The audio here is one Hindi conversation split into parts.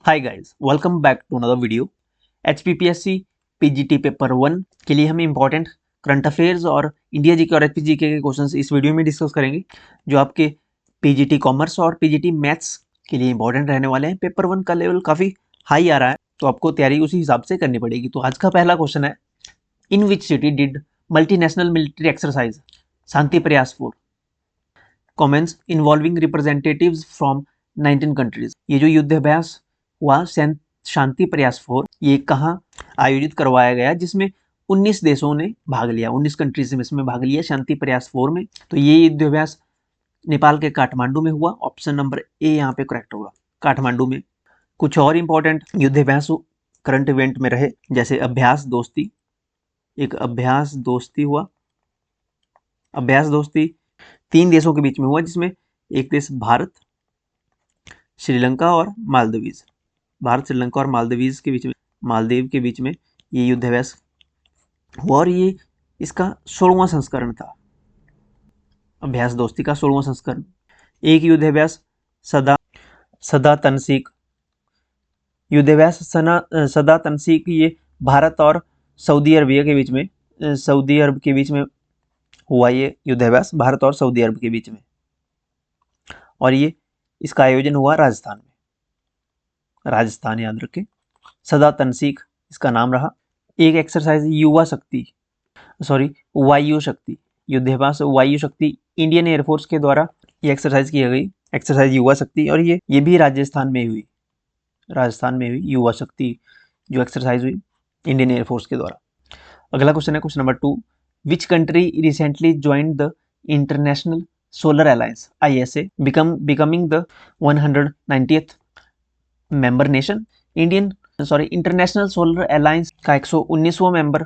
Hi guys, welcome back to another video. HPPSC PGT paper 1 के लिए हम इंपॉर्टेंट करंट अफेयर्स और इंडिया जीके और HPG के क्वेश्चंस इस वीडियो में डिस्कस करेंगे, जो आपके PGT कॉमर्स और PGT मैथ्स के लिए इंपॉर्टेंट रहने वाले हैं। पेपर 1 का लेवल काफ़ी हाई आ रहा है, तो आपको तैयारी उसी हिसाब से करनी पड़ेगी। तो आज का पहला क्वेश्चन है, in which city did multinational military exercise Shanti Prayas 4 commence involving representatives from 19 countries. ये जो युद्ध अभ्यास हुआ शांति प्रयास 4, ये कहाँ आयोजित करवाया गया, जिसमें 19 देशों ने भाग लिया, 19 कंट्रीज में इसमें भाग लिया शांति प्रयास 4 में। तो ये युद्ध अभ्यास नेपाल के काठमांडू में हुआ। ऑप्शन नंबर ए यहाँ पे करेक्ट होगा, काठमांडू में। कुछ और इंपॉर्टेंट युद्ध अभ्यास करंट इवेंट में रहे, जैसे अभ्यास दोस्ती, एक अभ्यास दोस्ती हुआ। अभ्यास दोस्ती 3 देशों के बीच में हुआ, जिसमें एक देश भारत, श्रीलंका और मालदीव्स। भारत, श्रीलंका और मालदीव के बीच में ये युद्ध अभ्यास हुआ, और ये इसका 16वां संस्करण था। अभ्यास दोस्ती का 16वां संस्करण। एक युद्ध अभ्यास सदा तनसीक, युद्ध अभ्यास सदा तनसीक, ये भारत और सऊदी अरबिया के बीच में, सऊदी अरब के बीच में हुआ। ये युद्ध अभ्यास भारत और सऊदी अरब के बीच में, और ये इसका आयोजन हुआ राजस्थान में। राजस्थान याद रखें। सदा तनसीक इसका नाम रहा। एक एक्सरसाइज वायु शक्ति, युद्ध अभ्यास वायु शक्ति, इंडियन एयरफोर्स के द्वारा ये एक्सरसाइज की गई, एक्सरसाइज युवा शक्ति, और ये भी राजस्थान में हुई। राजस्थान में हुई युवा शक्ति जो एक्सरसाइज हुई इंडियन एयरफोर्स के द्वारा। अगला क्वेश्चन है question number 2, which country recently joined the international solar alliance ISA becoming the 190th member nation. International solar alliance का 119वां मेंबर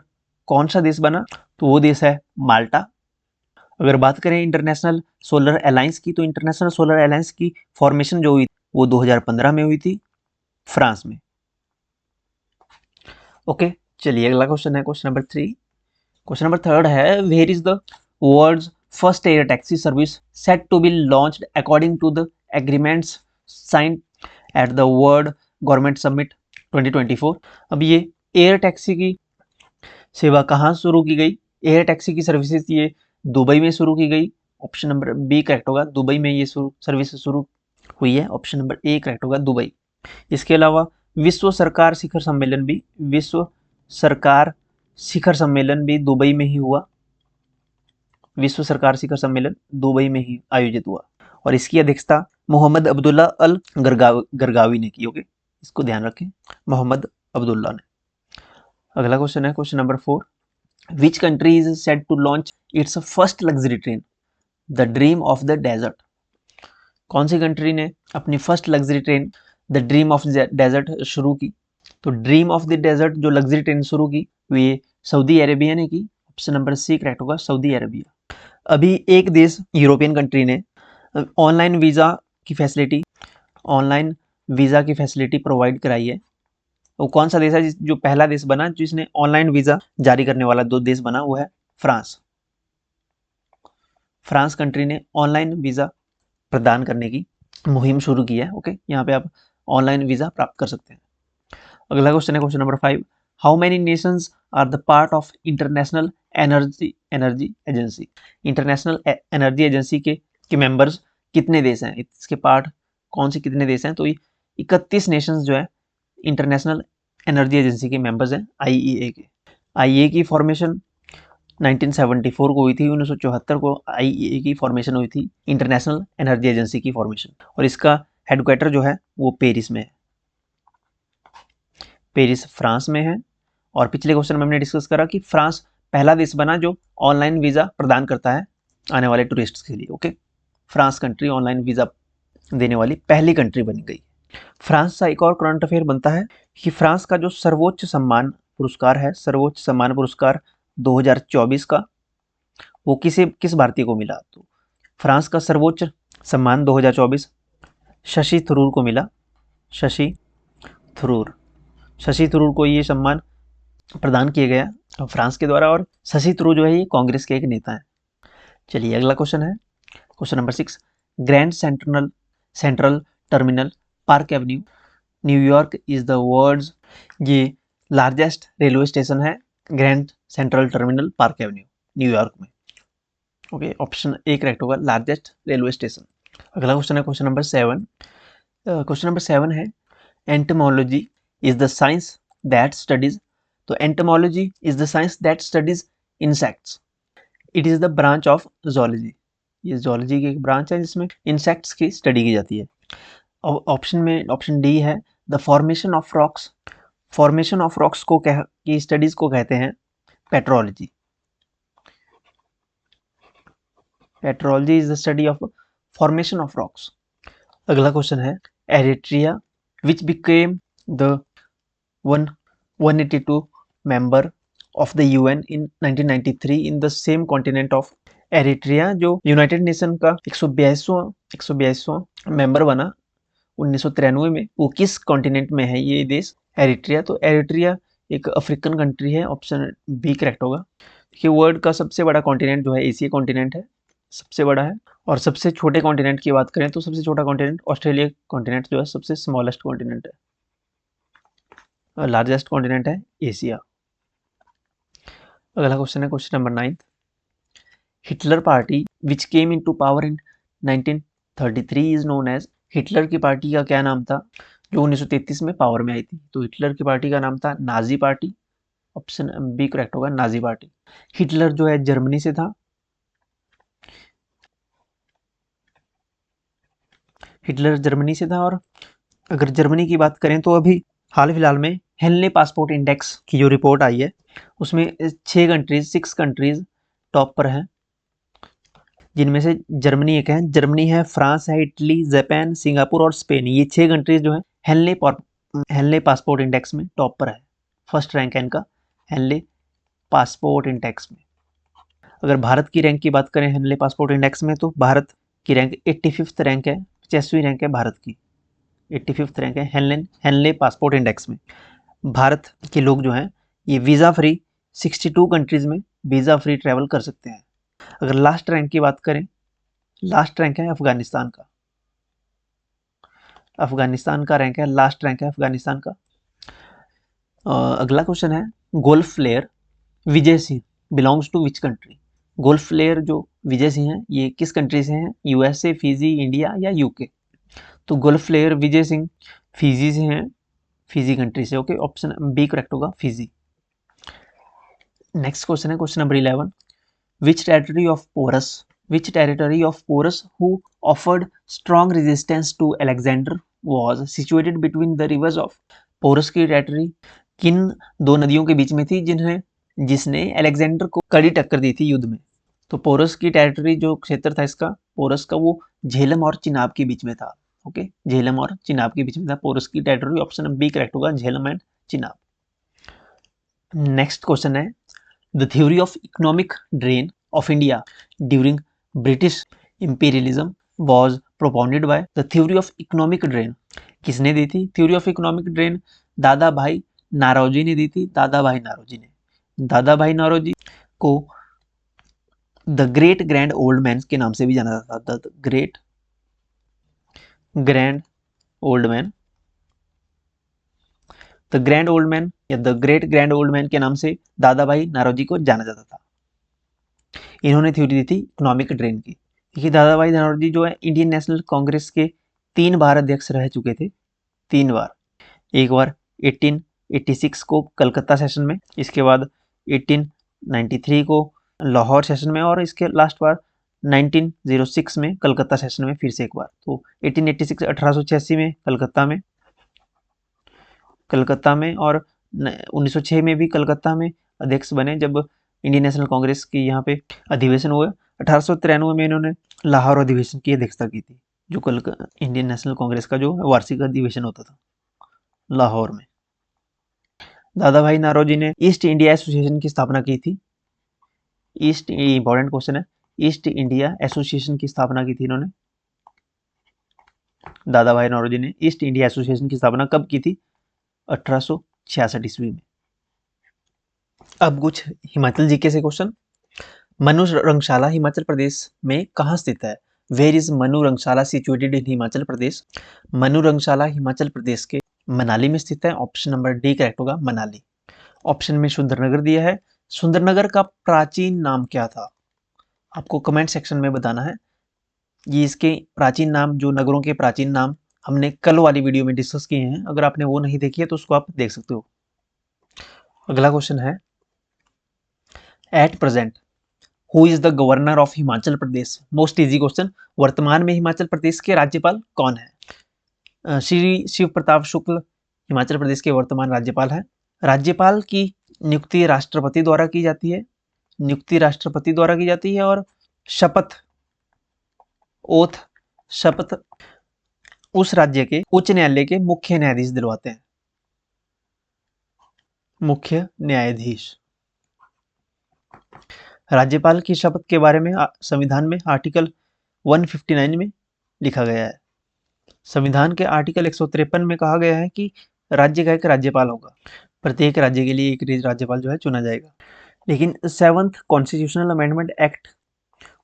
कौन सा देश बना? तो वो देश है माल्टा। अगर बात करें इंटरनेशनल सोलर अलायंस की, तो इंटरनेशनल सोलर अलायंस की फॉर्मेशन जो हुई वो 2015 में हुई थी, फ्रांस में। ओके, चलिए अगला क्वेश्चन है क्वेश्चन नंबर 3। क्वेश्चन नंबर 3 है, where is the world's first air taxi service set to be launched according to the agreements signed at the world government summit 2024। अब ये एयर टैक्सी की सेवा कहाँ शुरू की गई? एयर टैक्सी की सर्विसेज ये दुबई में शुरू की गई। ऑप्शन नंबर बी करेक्ट होगा, दुबई में ये सर्विस शुरू हुई है। ऑप्शन नंबर ए करेक्ट होगा, दुबई। इसके अलावा विश्व सरकार शिखर सम्मेलन भी दुबई में ही हुआ। विश्व सरकार शिखर सम्मेलन दुबई में ही आयोजित हुआ, और इसकी अध्यक्षता मोहम्मद अब्दुल्ला अल गरगावी ने की। ओके, इसको ध्यान रखें, मोहम्मद अब्दुल्ला ने। अगला क्वेश्चन है question number 4, which country is set to launch its first luxury train the dream of the desert. कौन सी कंट्री ने अपनी first luxury train the dream of desert शुरू की? तो ड्रीम ऑफ द डेजर्ट जो लग्जरी ट्रेन शुरू की वे सऊदी अरेबिया ने की। ऑप्शन नंबर सी करेक्ट होगा, सऊदी अरेबिया। अभी एक देश यूरोपियन कंट्री ने ऑनलाइन वीज़ा की फैसिलिटी प्रोवाइड कराई है। वो कौन सा देश है जो पहला देश बना जिसने ऑनलाइन वीज़ा जारी करने वाला देश बना? वो है फ्रांस। फ्रांस कंट्री ने ऑनलाइन वीज़ा प्रदान करने की मुहिम शुरू की है। ओके, यहाँ पे आप ऑनलाइन वीज़ा प्राप्त कर सकते हैं। अगला क्वेश्चन है question number 5, how many nations are the part of international energy agency. International energy agency के मेंबर्स कितने देश हैं? इसके पार्ट कौन से कितने देश हैं? तो 31 नेशंस जो है इंटरनेशनल एनर्जी एजेंसी के मेंबर्स हैं, IEA के। IEA की फॉर्मेशन 1974 को हुई थी। 1974 को IEA की फॉर्मेशन हुई थी, इंटरनेशनल एनर्जी एजेंसी की फॉर्मेशन, और इसका हेडक्वार्टर जो है वो पेरिस में है। पेरिस फ्रांस में है। और पिछले क्वेश्चन में हमने डिस्कस करा कि फ्रांस पहला देश बना जो ऑनलाइन वीज़ा प्रदान करता है आने वाले टूरिस्ट्स के लिए। Okay, France country online visa देने वाली पहली कंट्री बन गई। फ्रांस का एक और करंट अफेयर बनता है कि फ्रांस का जो सर्वोच्च सम्मान पुरस्कार 2024 का वो किस भारतीय को मिला? तो फ्रांस का सर्वोच्च सम्मान 2024 शशि थरूर को मिला। शशि थरूर को ये सम्मान प्रदान किया गया फ्रांस के द्वारा, और शशि थरूर जो है ये कांग्रेस के एक नेता हैं। चलिए अगला क्वेश्चन है question number 6, Grand Central Terminal Park Avenue New York is the world's, ये लार्जेस्ट रेलवे स्टेशन है Grand Central Terminal Park Avenue New York में। ओके, ऑप्शन ए करेक्ट होगा, लार्जेस्ट रेलवे स्टेशन। अगला क्वेश्चन है क्वेश्चन नंबर 7। क्वेश्चन नंबर 7 है entomology is the science that studies, तो entomology is the science that studies insects, it is the branch of zoology, ये जोलॉजी की एक ब्रांच है जिसमें इंसेक्ट्स की स्टडी की जाती है। ऑप्शन में ऑप्शन डी है the formation of rocks, formation of rocks को की स्टडीज को कहते हैं petrology, petrology is the study of formation of rocks. अगला क्वेश्चन है Eritrea which became the 182 member of the UN in 1993 in the same continent of, Eritrea जो यूनाइटेड नेशन का 182वां मेंबर बना 1993 में, वो किस कॉन्टिनेंट में है ये देश एरिट्रिया, तो एरिट्रिया एक अफ्रीकन कंट्री है, ऑप्शन बी करेक्ट होगा। कि वर्ल्ड का सबसे बड़ा कॉन्टिनेंट जो है एशिया कॉन्टिनेंट है, सबसे बड़ा है। और सबसे छोटे कॉन्टिनेंट की बात करें तो सबसे छोटा कॉन्टिनेंट ऑस्ट्रेलिया कॉन्टिनेंट जो है सबसे स्मॉलेस्ट कॉन्टिनेंट है, और लार्जेस्ट कॉन्टिनेंट है एशिया। अगला क्वेश्चन है question number 9। Hitler party which came into power in 1933 is known as, Hitler की पार्टी का क्या नाम था जो 1933 में पावर में आई थी, तो हिटलर की पार्टी का नाम था Nazi party, option B correct होगा, नाजी पार्टी। हिटलर जो है जर्मनी से था, हिटलर जर्मनी से था। और अगर जर्मनी की बात करें तो अभी हाल फिलहाल में हेनले पासपोर्ट इंडेक्स की जो रिपोर्ट आई है उसमें 6 कंट्रीज टॉप पर हैं, जिनमें से जर्मनी एक है, जर्मनी है, फ्रांस है, इटली, जापान, सिंगापुर और स्पेन, ये 6 कंट्रीज जो है हेनले पासपोर्ट इंडेक्स में टॉप पर है, फर्स्ट रैंक है इनका हेनले पासपोर्ट इंडेक्स में। अगर भारत की रैंक की बात करें हेनले पासपोर्ट इंडेक्स में तो भारत की रैंक 85th रैंक है, 50वीं रैंक है भारत की, 85th रैंक है हेनले पासपोर्ट इंडेक्स में। भारत के लोग जो हैं ये वीज़ा फ्री 62 कंट्रीज में वीज़ा फ्री ट्रैवल कर सकते हैं। अगर लास्ट रैंक की बात करें, लास्ट रैंक है अफगानिस्तान का, अफगानिस्तान का रैंक है, लास्ट रैंक है अफगानिस्तान का। अगला क्वेश्चन है golf player Vijay Singh belongs to which country, golf player जो विजय सिंह हैं ये किस कंट्री से हैं, यूएसए, फिजी, इंडिया या यूके, तो golf player Vijay Singh Fiji से हैं, फिजी कंट्री से। ओके, ऑप्शन बी करेक्ट होगा, फिजी। नेक्स्ट क्वेश्चन है question number 11। Which territory of Porus who offered strong resistance to Alexander was situated between the rivers of, Porus की टेरिटरी किन दो नदियों के बीच में थी जिसने अलेक्जेंडर को कड़ी टक्कर दी थी युद्ध में, तो पोरस की टेरिटरी जो क्षेत्र था इसका पोरस का वो झेलम और चिनाब के बीच में था। ओके, झेलम और चिनाब के बीच में था पोरस की टेरिटरी, ऑप्शन बी करेक्ट होगा, Jhelum and Chenab. Next question है the theory of economic drain of India during British imperialism was propounded by, the theory of economic drain किसने दी थी, थ्योरी ऑफ इकोनॉमिक ड्रेन दादा भाई नारोजी ने दी थी, दादा भाई नारोजी को the great grand old man के नाम से भी जाना जाता था, the great grand old man, the grand old man या the great grand old man के नाम से दादा भाई नारोजी को जाना जाता था। इन्होंने थ्योरी दी थी इकोनॉमिक ड्रेन की। देखिए दादा भाई नारोजी जो है इंडियन नेशनल कांग्रेस के 3 बार अध्यक्ष रह चुके थे, 3 बार, एक बार 1886 को कलकत्ता सेशन में, इसके बाद 1893 को लाहौर सेशन में, और इसके लास्ट बार 1906 में कलकत्ता सेशन में फिर से एक बार। तो 1886 1886 में कलकत्ता में और 1906 में भी कलकत्ता में अध्यक्ष बने जब इंडियन नेशनल कांग्रेस की यहाँ पे अधिवेशन हुआ। 1893 में इन्होंने लाहौर अधिवेशन की अध्यक्षता की थी, जो इंडियन नेशनल कांग्रेस का जो वार्षिक अधिवेशन होता था लाहौर में। दादा भाई नारोजी ने ईस्ट इंडिया एसोसिएशन की स्थापना की थी, इंपॉर्टेंट क्वेश्चन है, ईस्ट इंडिया एसोसिएशन की स्थापना की थी इन्होंने, दादा भाई नौरोजी ने ईस्ट इंडिया एसोसिएशन की स्थापना कब की थी, 1866 ईस्वी में। अब कुछ हिमाचल जीके से क्वेश्चन। मनु रंगशाला हिमाचल प्रदेश में कहाँ स्थित है, where is Manu Rangshala situated in Himachal Pradesh, Manu Rangshala Himachal Pradesh के मनाली में स्थित है। ऑप्शन नंबर डी करेक्ट होगा, मनाली। ऑप्शन में सुंदरनगर दिया है। सुंदरनगर का प्राचीन नाम क्या था? आपको कमेंट सेक्शन में बताना है। ये इसके प्राचीन नाम, जो नगरों के प्राचीन नाम हमने कल वाली वीडियो में डिस्कस किए हैं, अगर आपने वो नहीं देखी है तो उसको आप देख सकते हो। अगला क्वेश्चन है, at present who is the governor of Himachal Pradesh? Most easy question. वर्तमान में हिमाचल प्रदेश के राज्यपाल कौन है? श्री शिव प्रताप शुक्ल हिमाचल प्रदेश के वर्तमान राज्यपाल हैं। राज्यपाल की नियुक्ति राष्ट्रपति द्वारा की जाती है। नियुक्ति राष्ट्रपति द्वारा की जाती है और शपथ, ओथ, शपथ उस राज्य के उच्च न्यायालय के मुख्य न्यायाधीश दिलवाते हैं। मुख्य न्यायाधीश। राज्यपाल की शपथ के बारे में संविधान में आर्टिकल 159 में लिखा गया है। संविधान के आर्टिकल 153 में कहा गया है कि राज्य का एक राज्यपाल होगा। प्रत्येक राज्य के लिए एक राज्यपाल जो है चुना जाएगा। लेकिन 7th कॉन्स्टिट्यूशनल अमेंडमेंट एक्ट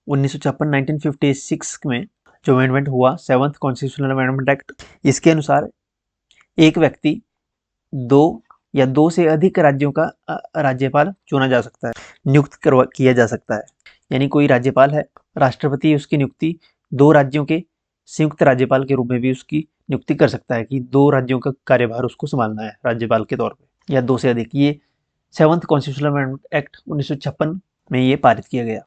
1956 में जो अमेंडमेंट हुआ, 7th कॉन्स्टिट्यूशनल अमेंडमेंट एक्ट, इसके अनुसार एक व्यक्ति 2 या 2 से अधिक राज्यों का राज्यपाल चुना जा सकता है, नियुक्त किया जा सकता है। यानी कोई राज्यपाल है, राष्ट्रपति उसकी नियुक्ति 2 राज्यों के संयुक्त राज्यपाल के रूप में भी उसकी नियुक्ति कर सकता है कि 2 राज्यों का कार्यभार उसको संभालना है राज्यपाल के तौर पे, या 2 से अधिक। ये 7th कॉन्स्टिट्यूशनल अमेंडमेंट एक्ट 1956 में ये पारित किया गया।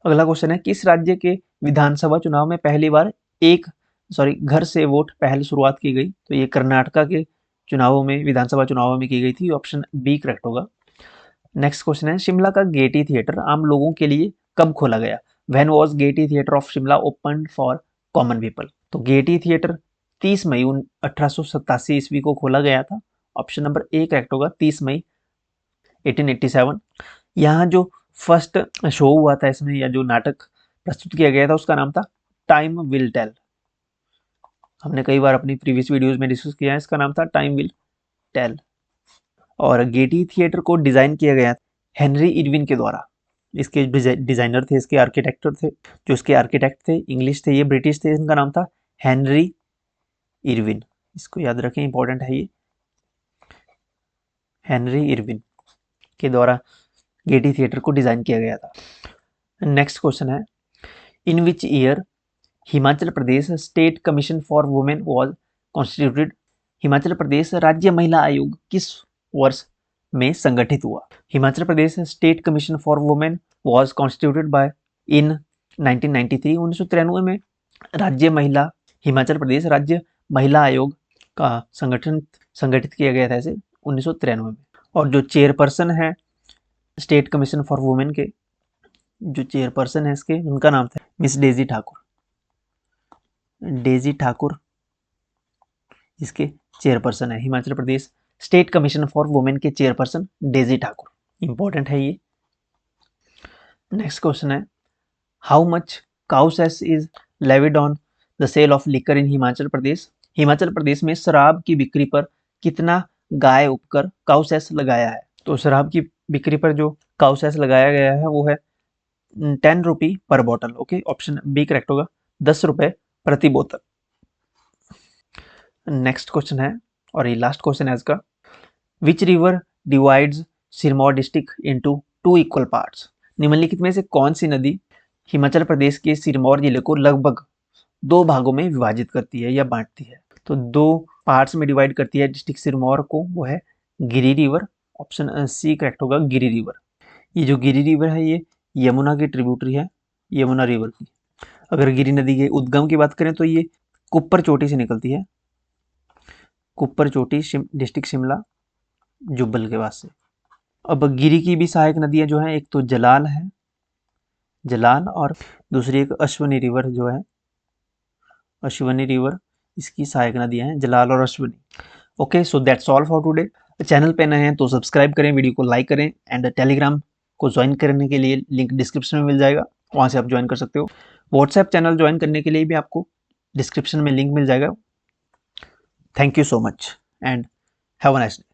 अगला क्वेश्चन है, किस राज्य के विधानसभा चुनाव में पहली बार घर से वोट पहल शुरुआत की गई? तो ये कर्नाटका के चुनावों में, विधानसभा चुनावों में की गई थी। ऑप्शन बी करेक्ट होगा। नेक्स्ट क्वेश्चन है, शिमला का गेटी थिएटर आम लोगों के लिए कब खोला गया? When was Getty theatre of Shimla open for common people? तो गेटी थिएटर 30 मई 1887 ईस्वी को खोला गया था। ऑप्शन नंबर ए करेक्ट होगा, 30 मई 1887। यहाँ जो फर्स्ट शो हुआ था इसमें, या जो नाटक प्रस्तुत किया गया था, उसका नाम था टाइम विल टेल। हमने कई बार अपनी प्रीवियस वीडियोस में डिस्कस किया है, इसका नाम था टाइम विल टेल। और गेटी थिएटर को डिजाइन किया गया हेनरी इरविन के द्वारा। इसके डिजाइनर थे, इसके आर्किटेक्टर थे, जो इसके आर्किटेक्ट थे इंग्लिश थे, ये ब्रिटिश थे। इनका नाम था हेनरी इरविन। इसको याद रखें, इंपॉर्टेंट है ये। हेनरी इरविन के द्वारा गेटी थिएटर को डिजाइन किया गया था। नेक्स्ट क्वेश्चन है, in which year Himachal Pradesh state commission for women was constituted? Himachal Pradesh राज्य महिला आयोग किस वर्ष में संगठित हुआ? Himachal Pradesh state commission for women was constituted by in 1993। 1993 में हिमाचल प्रदेश राज्य महिला आयोग का संगठित किया गया था इसे 1993 में। और जो चेयरपर्सन है स्टेट कमीशन फॉर वुमेन के, जो चेयरपर्सन है इसके, उनका नाम था Miss Daisy Thakur. Daisy Thakur इसके चेयरपर्सन है। Himachal Pradesh state commission for women के चेयरपर्सन डेजी ठाकुर। इंपॉर्टेंट है ये। नेक्स्ट क्वेश्चन है, how much cow cess is levied on the sale of liquor in Himachal Pradesh? Himachal Pradesh में शराब की बिक्री पर कितना गाय उपकर काउ सेस लगाया है? तो शराब की बिक्री पर जो काउ सेस लगाया गया है वो है 10 रुपी पर बोतल। ओके, ऑप्शन बी करेक्ट होगा, 10 रुपए प्रति बोतल। नेक्स्ट क्वेश्चन है, और ये लास्ट क्वेश्चन है इसका, which river divides Sirmaur district into 2 equal parts? निम्नलिखित में से कौन सी नदी हिमाचल प्रदेश के सिरमौर जिले को लगभग 2 भागों में विभाजित करती है या बांटती है? तो 2 पार्ट्स में डिवाइड करती है डिस्ट्रिक्ट सिरमौर को, वो है गिरी रिवर। ऑप्शन सी करेक्ट होगा, गिरी रिवर। ये जो गिरी रिवर है ये यमुना की ट्रिब्यूटरी है, यमुना रिवर की। अगर गिरी नदी के उद्गम की बात करें तो ये कुप्पर चोटी से निकलती है, कुप्पर चोटी डिस्ट्रिक्ट शिमला जुब्बल के पास से। अब गिरी की भी सहायक नदियां जो हैं, एक तो जलाल है, जलाल, और दूसरी एक अश्वनी रिवर जो है, अश्वनी रिवर, इसकी सहायक नदियां हैं जलाल और Ashwani. Okay, so that's all for today. Channel पे नए हैं तो सब्सक्राइब करें, वीडियो को लाइक करें, एंड टेलीग्राम को ज्वाइन करने के लिए लिंक डिस्क्रिप्शन में मिल जाएगा, वहाँ से आप ज्वाइन कर सकते हो। व्हाट्सएप चैनल ज्वाइन करने के लिए भी आपको डिस्क्रिप्शन में लिंक मिल जाएगा। Thank you so much and have a nice day.